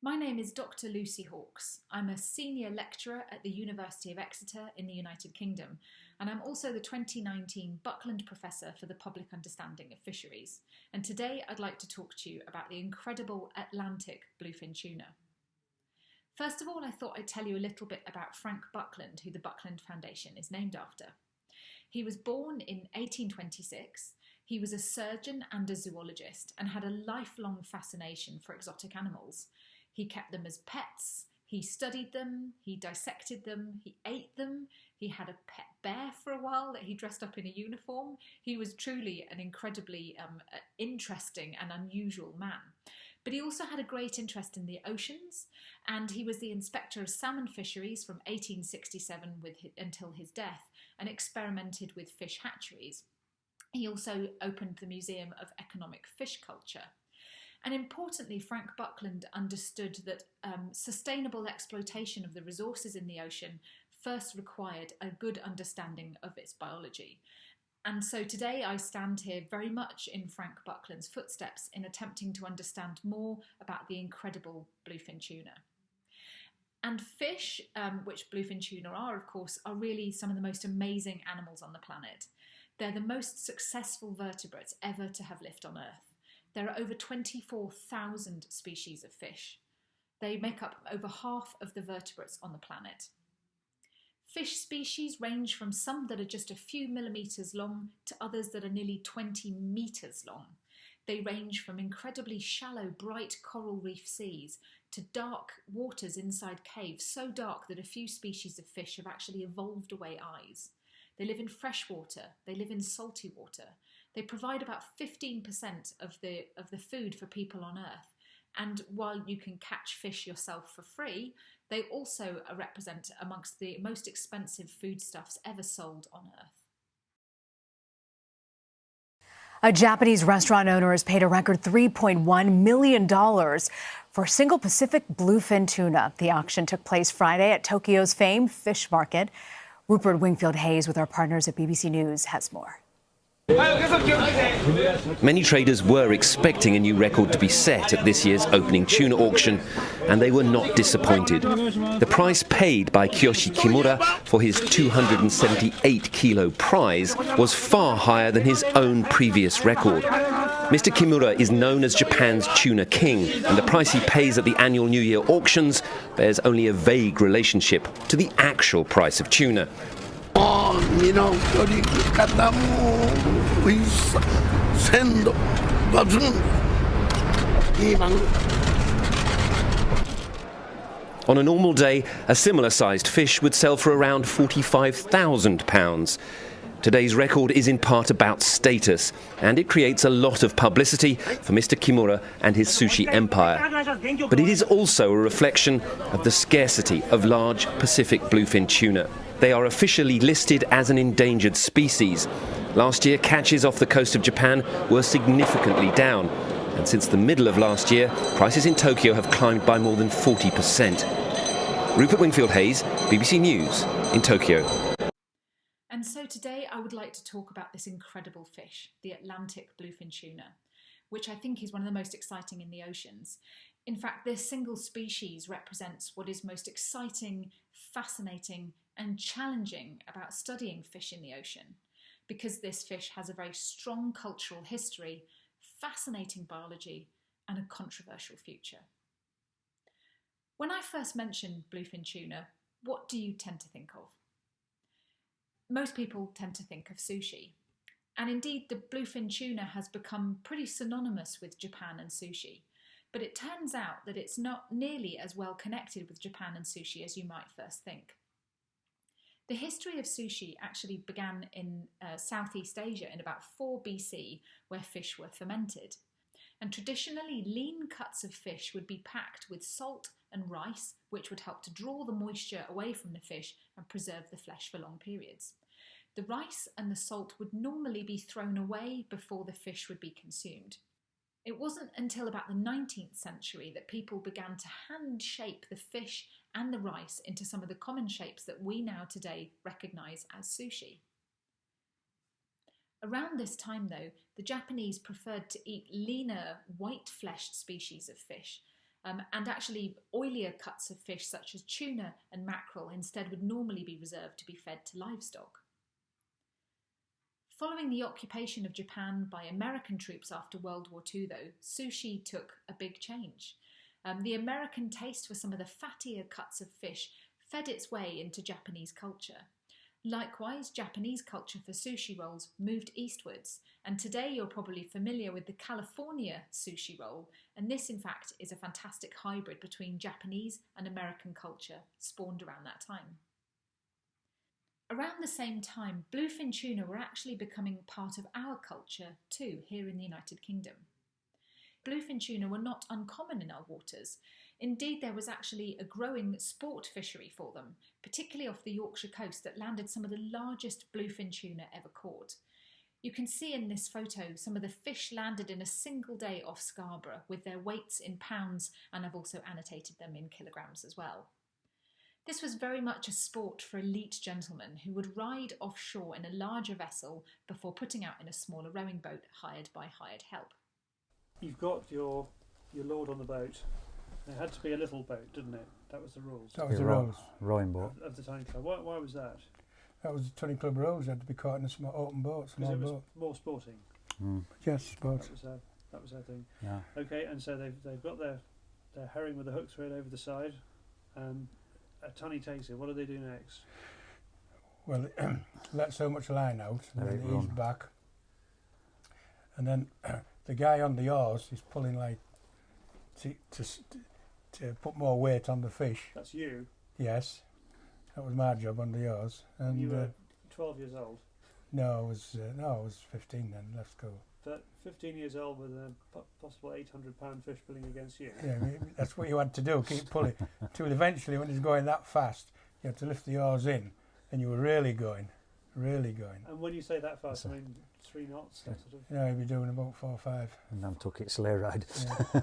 My name is Dr. Lucy Hawkes. I'm a senior lecturer at the University of Exeter in the United Kingdom, and I'm also the 2019 Buckland Professor for the Public Understanding of Fisheries. And today I'd like to talk to you about the incredible Atlantic bluefin tuna. First of all, I thought I'd tell you a little bit about Frank Buckland, who the Buckland Foundation is named after. He was born in 1826. He was a surgeon and a zoologist and had a lifelong fascination for exotic animals. He kept them as pets, he studied them, he dissected them, he ate them, he had a pet bear for a while that he dressed up in a uniform. He was truly an incredibly interesting and unusual man. But he also had a great interest in the oceans, and he was the inspector of salmon fisheries from 1867 until his death, and experimented with fish hatcheries. He also opened the Museum of Economic Fish Culture. And importantly, Frank Buckland understood that sustainable exploitation of the resources in the ocean first required a good understanding of its biology. And so today I stand here very much in Frank Buckland's footsteps in attempting to understand more about the incredible bluefin tuna. And fish, which bluefin tuna are, of course, are really some of the most amazing animals on the planet. They're the most successful vertebrates ever to have lived on Earth. There are over 24,000 species of fish. They make up over half of the vertebrates on the planet. Fish species range from some that are just a few millimetres long to others that are nearly 20 metres long. They range from incredibly shallow, bright coral reef seas to dark waters inside caves, so dark that a few species of fish have actually evolved away eyes. They live in fresh water, they live in salty water. They provide about 15% of the food for people on Earth. And while you can catch fish yourself for free, they also represent amongst the most expensive foodstuffs ever sold on Earth. A Japanese restaurant owner has paid a record $3.1 million for a single Pacific bluefin tuna. The auction took place Friday at Tokyo's famed fish market. Rupert Wingfield-Hayes with our partners at BBC News has more. Many traders were expecting a new record to be set at this year's opening tuna auction, and they were not disappointed. The price paid by Kiyoshi Kimura for his 278-kilo prize was far higher than his own previous record. Mr. Kimura is known as Japan's tuna king, and the price he pays at the annual New Year auctions bears only a vague relationship to the actual price of tuna. On a normal day, a similar-sized fish would sell for around £45,000. Today's record is in part about status, and it creates a lot of publicity for Mr. Kimura and his sushi empire. But it is also a reflection of the scarcity of large Pacific bluefin tuna. They are officially listed as an endangered species. Last year, catches off the coast of Japan were significantly down, and since the middle of last year, prices in Tokyo have climbed by more than 40%. Rupert Wingfield-Hayes, BBC News, in Tokyo. And so today I would like to talk about this incredible fish, the Atlantic bluefin tuna, which I think is one of the most exciting in the oceans. In fact, this single species represents what is most exciting, fascinating, and challenging about studying fish in the ocean, because this fish has a very strong cultural history, fascinating biology, and a controversial future. When I first mention bluefin tuna, what do you tend to think of? Most people tend to think of sushi. And indeed, the bluefin tuna has become pretty synonymous with Japan and sushi. But it turns out that it's not nearly as well connected with Japan and sushi as you might first think. The history of sushi actually began in Southeast Asia in about 4 BC, where fish were fermented. And traditionally, lean cuts of fish would be packed with salt and rice, which would help to draw the moisture away from the fish and preserve the flesh for long periods. The rice and the salt would normally be thrown away before the fish would be consumed. It wasn't until about the 19th century that people began to hand shape the fish and the rice into some of the common shapes that we now today recognise as sushi. Around this time, though, the Japanese preferred to eat leaner, white-fleshed species of fish, and actually oilier cuts of fish such as tuna and mackerel instead would normally be reserved to be fed to livestock. Following the occupation of Japan by American troops after World War II, though, sushi took a big change. The American taste for some of the fattier cuts of fish fed its way into Japanese culture. Likewise, Japanese culture for sushi rolls moved eastwards, and today you're probably familiar with the California sushi roll, and this in fact is a fantastic hybrid between Japanese and American culture spawned around that time. Around the same time, bluefin tuna were actually becoming part of our culture too, here in the United Kingdom. Bluefin tuna were not uncommon in our waters. Indeed, there was actually a growing sport fishery for them, particularly off the Yorkshire coast, that landed some of the largest bluefin tuna ever caught. You can see in this photo some of the fish landed in a single day off Scarborough with their weights in pounds, and I've also annotated them in kilograms as well. This was very much a sport for elite gentlemen who would ride offshore in a larger vessel before putting out in a smaller rowing boat hired by hired help. You've got your lord on the boat. It had to be a little boat, didn't it? That was the rules. That was the rules. Rowing boat. Of the Tunny Club. Why was that? That was the Tunny Club rules. You had to be caught in a small open boat, small Because it was boat. more sporting. Yes, sport. That was their thing. Yeah. Okay, and so they've got their herring with the hook thread over the side. A tunny takes it. What do they do next? Well, let so much line out, and then they ease back. And then the guy on the oars is pulling like to put more weight on the fish. That's you. Yes, that was my job on the oars. And you were 12 years old. No, I was 15 then. Left school. But 15 years old with a possible 800-pound fish pulling against you. Yeah, that's what you had to do. Keep pulling. Till eventually, when it's going that fast, you have to lift the oars in, and you were really going. And when you say that fast, I mean 3 knots. That sort of. Yeah, you'd be doing about 4 or 5. And then took it sleigh ride. Yeah.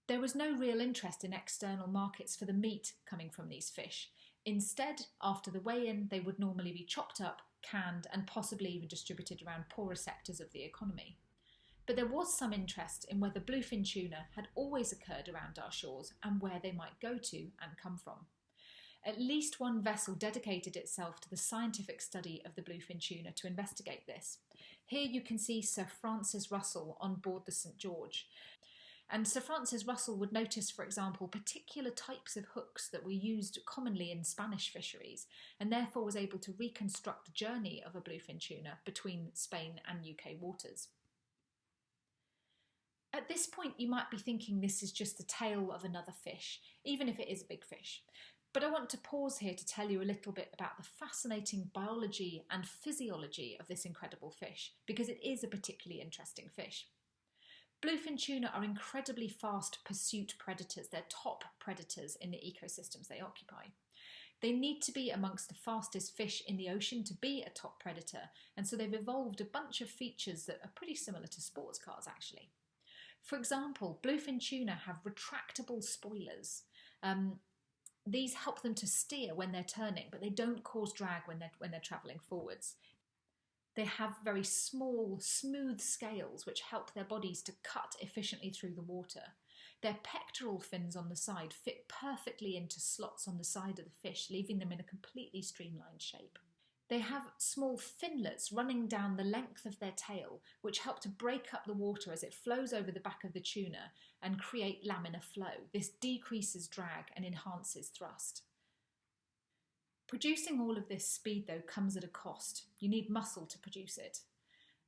There was no real interest in external markets for the meat coming from these fish. Instead, after the weigh-in, they would normally be chopped up, canned, and possibly even distributed around poorer sectors of the economy. But there was some interest in whether bluefin tuna had always occurred around our shores and where they might go to and come from. At least one vessel dedicated itself to the scientific study of the bluefin tuna to investigate this. Here you can see Sir Francis Russell on board the St George. And Sir Francis Russell would notice, for example, particular types of hooks that were used commonly in Spanish fisheries, and therefore was able to reconstruct the journey of a bluefin tuna between Spain and UK waters. At this point, you might be thinking this is just the tail of another fish, even if it is a big fish. But I want to pause here to tell you a little bit about the fascinating biology and physiology of this incredible fish, because it is a particularly interesting fish. Bluefin tuna are incredibly fast pursuit predators. They're top predators in the ecosystems they occupy. They need to be amongst the fastest fish in the ocean to be a top predator, and so they've evolved a bunch of features that are pretty similar to sports cars, actually. For example, bluefin tuna have retractable spoilers. These help them to steer when they're turning, but they don't cause drag when they're travelling forwards. They have very small, smooth scales which help their bodies to cut efficiently through the water. Their pectoral fins on the side fit perfectly into slots on the side of the fish, leaving them in a completely streamlined shape. They have small finlets running down the length of their tail, which help to break up the water as it flows over the back of the tuna and create laminar flow. This decreases drag and enhances thrust. Producing all of this speed, though, comes at a cost. You need muscle to produce it.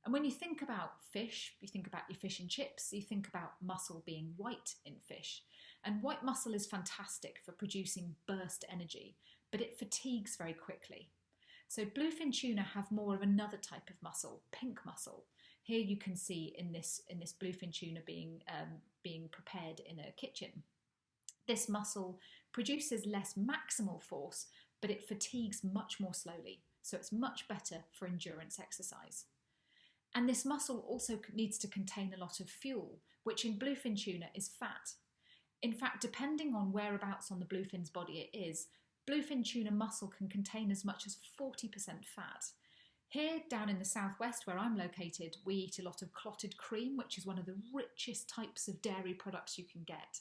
And when you think about fish, you think about your fish and chips, you think about muscle being white in fish. And white muscle is fantastic for producing burst energy, but it fatigues very quickly. So bluefin tuna have more of another type of muscle, pink muscle. Here you can see in this bluefin tuna being prepared in a kitchen. This muscle produces less maximal force, but it fatigues much more slowly, so it's much better for endurance exercise. And this muscle also needs to contain a lot of fuel, which in bluefin tuna is fat. In fact, depending on whereabouts on the bluefin's body it is, bluefin tuna muscle can contain as much as 40% fat. Here, down in the southwest where I'm located, we eat a lot of clotted cream, which is one of the richest types of dairy products you can get.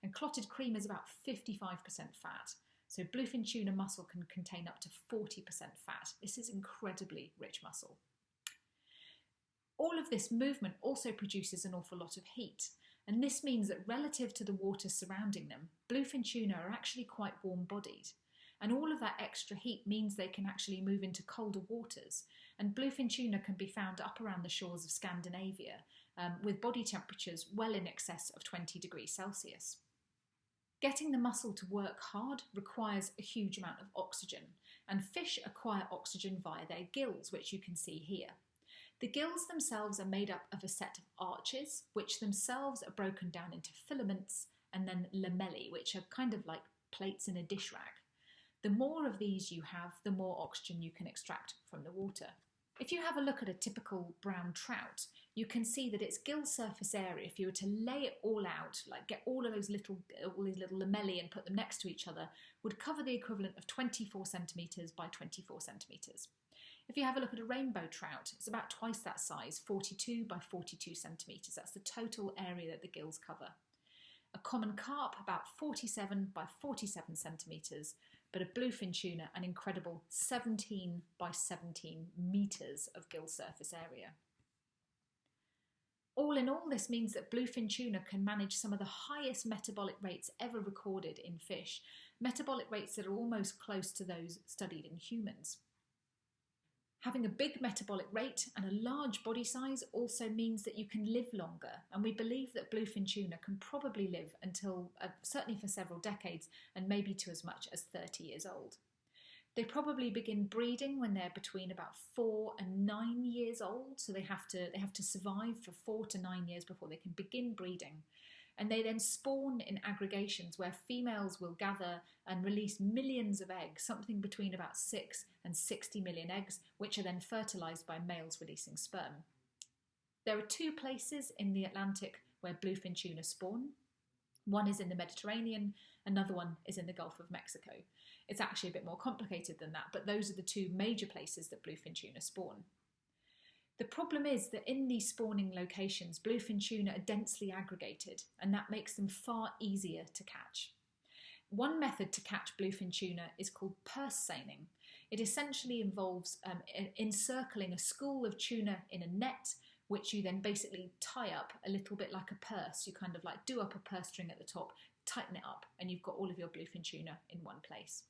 and clotted cream is about 55% fat. So bluefin tuna muscle can contain up to 40% fat. This is incredibly rich muscle. All of this movement also produces an awful lot of heat, and this means that relative to the water surrounding them, bluefin tuna are actually quite warm-bodied. And all of that extra heat means they can actually move into colder waters. And bluefin tuna can be found up around the shores of Scandinavia, with body temperatures well in excess of 20 degrees Celsius. Getting the muscle to work hard requires a huge amount of oxygen, and fish acquire oxygen via their gills, which you can see here. The gills themselves are made up of a set of arches, which themselves are broken down into filaments, and then lamellae, which are kind of like plates in a dish rag. The more of these you have, the more oxygen you can extract from the water. If you have a look at a typical brown trout, you can see that its gill surface area, if you were to lay it all out, like get all these little lamellae and put them next to each other, would cover the equivalent of 24 centimetres by 24 centimetres. If you have a look at a rainbow trout, it's about twice that size, 42 by 42 centimetres. That's the total area that the gills cover. A common carp, about 47 by 47 centimetres, but a bluefin tuna, an incredible 17 by 17 metres of gill surface area. All in all, this means that bluefin tuna can manage some of the highest metabolic rates ever recorded in fish, metabolic rates that are almost close to those studied in humans. Having a big metabolic rate and a large body size also means that you can live longer, and we believe that bluefin tuna can probably live until, certainly for several decades, and maybe to as much as 30 years old. They probably begin breeding when they're between about 4 and 9 years old, so they have to survive for 4 to 9 years before they can begin breeding. And they then spawn in aggregations where females will gather and release millions of eggs, something between about 6 and 60 million eggs, which are then fertilised by males releasing sperm. There are 2 places in the Atlantic where bluefin tuna spawn. One is in the Mediterranean, another one is in the Gulf of Mexico. It's actually a bit more complicated than that, but those are the 2 major places that bluefin tuna spawn. The problem is that in these spawning locations, bluefin tuna are densely aggregated, and that makes them far easier to catch. One method to catch bluefin tuna is called purse seining. It essentially involves encircling a school of tuna in a net, which you then basically tie up a little bit like a purse. You kind of like do up a purse string at the top, tighten it up, and you've got all of your bluefin tuna in one place.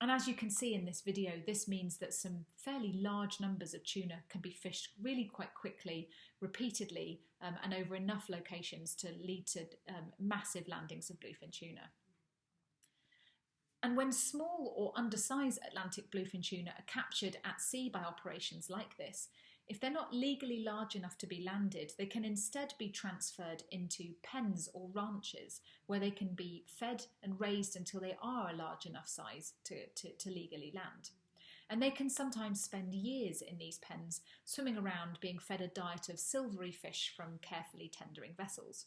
And as you can see in this video, this means that some fairly large numbers of tuna can be fished really quite quickly, repeatedly, and over enough locations to lead to massive landings of bluefin tuna. And when small or undersized Atlantic bluefin tuna are captured at sea by operations like this, if they're not legally large enough to be landed, they can instead be transferred into pens or ranches where they can be fed and raised until they are a large enough size to legally land. And they can sometimes spend years in these pens, swimming around being fed a diet of silvery fish from carefully tendering vessels.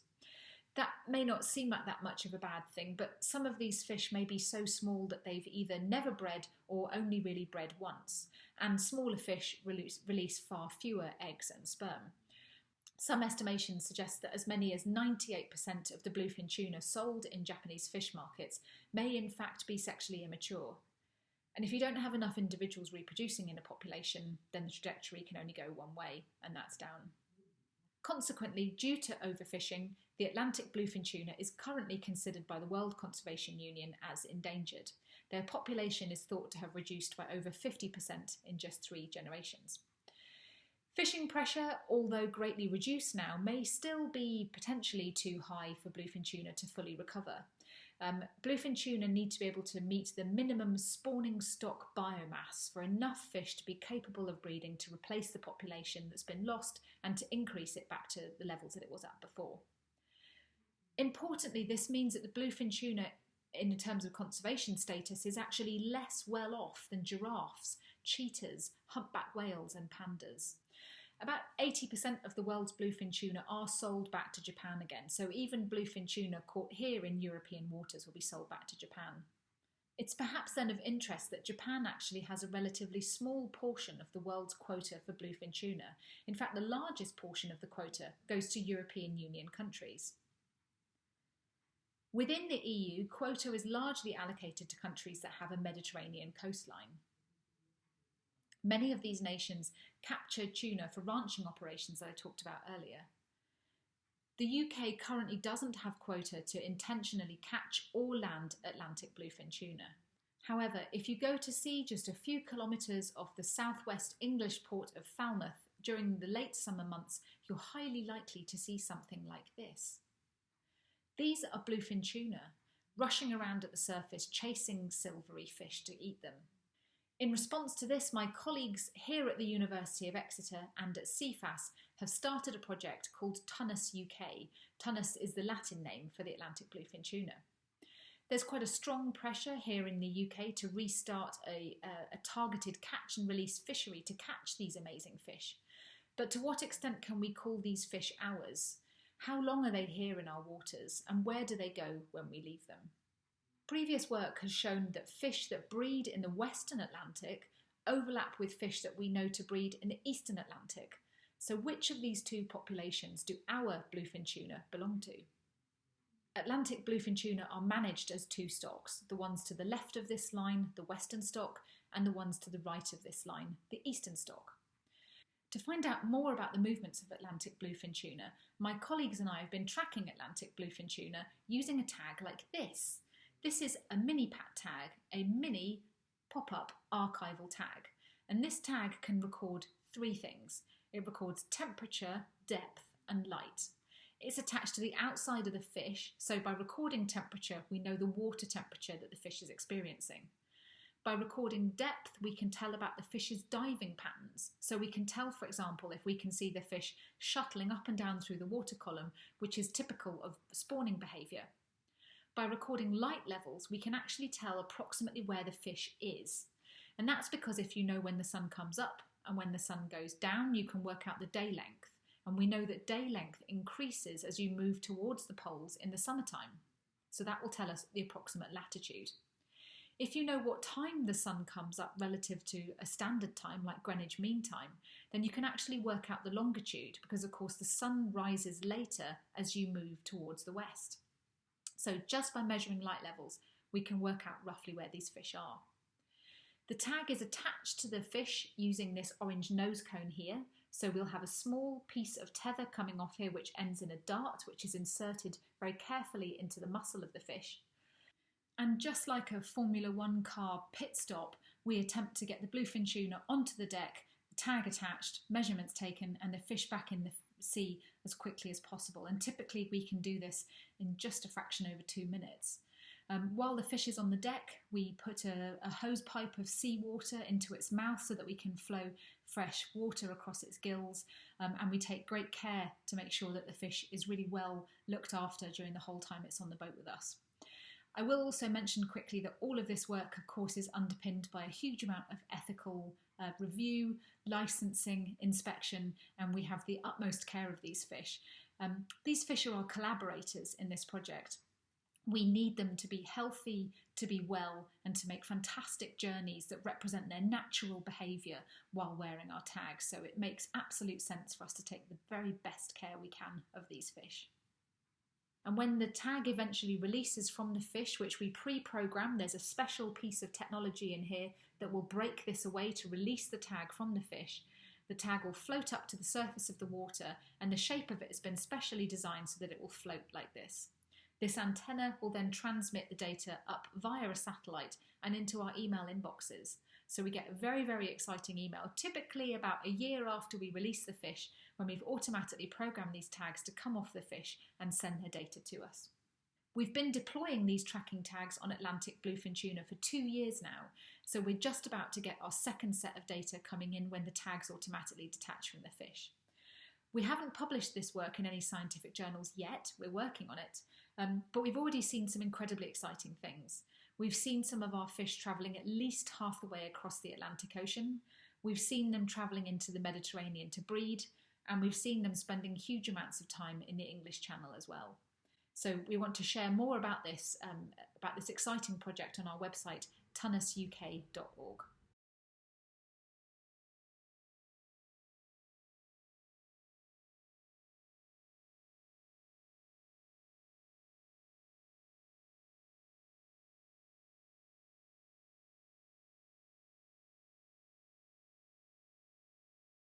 That may not seem like that much of a bad thing, but some of these fish may be so small that they've either never bred or only really bred once, and smaller fish release far fewer eggs and sperm. Some estimations suggest that as many as 98% of the bluefin tuna sold in Japanese fish markets may in fact be sexually immature. And if you don't have enough individuals reproducing in a population, then the trajectory can only go one way, and that's down. Consequently, due to overfishing, the Atlantic bluefin tuna is currently considered by the World Conservation Union as endangered. Their population is thought to have reduced by over 50% in just 3 generations. Fishing pressure, although greatly reduced now, may still be potentially too high for bluefin tuna to fully recover. Bluefin tuna need to be able to meet the minimum spawning stock biomass for enough fish to be capable of breeding to replace the population that's been lost and to increase it back to the levels that it was at before. Importantly, this means that the bluefin tuna, in terms of conservation status, is actually less well off than giraffes, cheetahs, humpback whales and pandas. About 80% of the world's bluefin tuna are sold back to Japan again, so even bluefin tuna caught here in European waters will be sold back to Japan. It's perhaps then of interest that Japan actually has a relatively small portion of the world's quota for bluefin tuna. In fact, the largest portion of the quota goes to European Union countries. Within the EU, quota is largely allocated to countries that have a Mediterranean coastline. Many of these nations capture tuna for ranching operations that I talked about earlier. The UK currently doesn't have quota to intentionally catch or land Atlantic bluefin tuna. However, if you go to sea just a few kilometres off the southwest English port of Falmouth during the late summer months, you're highly likely to see something like this. These are bluefin tuna, rushing around at the surface chasing silvery fish to eat them. In response to this, my colleagues here at the University of Exeter and at CFAS have started a project called Tunas UK. Tunas is the Latin name for the Atlantic bluefin tuna. There's quite a strong pressure here in the UK to restart a targeted catch and release fishery to catch these amazing fish. But to what extent can we call these fish ours? How long are they here in our waters, and where do they go when we leave them? Previous work has shown that fish that breed in the Western Atlantic overlap with fish that we know to breed in the Eastern Atlantic. So which of these two populations do our bluefin tuna belong to? Atlantic bluefin tuna are managed as two stocks, the ones to the left of this line, the western stock, and the ones to the right of this line, the eastern stock. To find out more about the movements of Atlantic bluefin tuna, my colleagues and I have been tracking Atlantic bluefin tuna using a tag like this. This is a mini-pat tag, a mini pop-up archival tag. And this tag can record three things. It records temperature, depth, and light. It's attached to the outside of the fish, so by recording temperature, we know the water temperature that the fish is experiencing. By recording depth, we can tell about the fish's diving patterns. So we can tell, for example, if we can see the fish shuttling up and down through the water column, which is typical of spawning behaviour. By recording light levels, we can actually tell approximately where the fish is. And that's because if you know when the sun comes up and when the sun goes down, you can work out the day length. And we know that day length increases as you move towards the poles in the summertime. So that will tell us the approximate latitude. If you know what time the sun comes up relative to a standard time, like Greenwich Mean Time, then you can actually work out the longitude because, of course, the sun rises later as you move towards the west. So just by measuring light levels, we can work out roughly where these fish are. The tag is attached to the fish using this orange nose cone here. So we'll have a small piece of tether coming off here which ends in a dart, which is inserted very carefully into the muscle of the fish. And just like a Formula One car pit stop, we attempt to get the bluefin tuna onto the deck, the tag attached, measurements taken, and the fish back in the sea as quickly as possible. And typically we can do this in just a fraction over 2 minutes. While the fish is on the deck, we put a hose pipe of seawater into its mouth so that we can flow fresh water across its gills, and we take great care to make sure that the fish is really well looked after during the whole time it's on the boat with us. I will also mention quickly that all of this work, of course, is underpinned by a huge amount of ethical review, licensing, inspection, and we have the utmost care of these fish. These fish are our collaborators in this project. We need them to be healthy, to be well, and to make fantastic journeys that represent their natural behaviour while wearing our tags. So it makes absolute sense for us to take the very best care we can of these fish. And when the tag eventually releases from the fish, which we pre-program, there's a special piece of technology in here that will break this away to release the tag from the fish. The tag will float up to the surface of the water, and the shape of it has been specially designed so that it will float like this. This antenna will then transmit the data up via a satellite and into our email inboxes. So we get a very, very exciting email, typically about a year after we release the fish, when we've automatically programmed these tags to come off the fish and send their data to us. We've been deploying these tracking tags on Atlantic bluefin tuna for 2 years now, so we're just about to get our second set of data coming in when the tags automatically detach from the fish. We haven't published this work in any scientific journals yet, we're working on it, but we've already seen some incredibly exciting things. We've seen some of our fish travelling at least half the way across the Atlantic Ocean, we've seen them travelling into the Mediterranean to breed, and we've seen them spending huge amounts of time in the English Channel as well. So we want to share more about this exciting project on our website, tunusuk.org.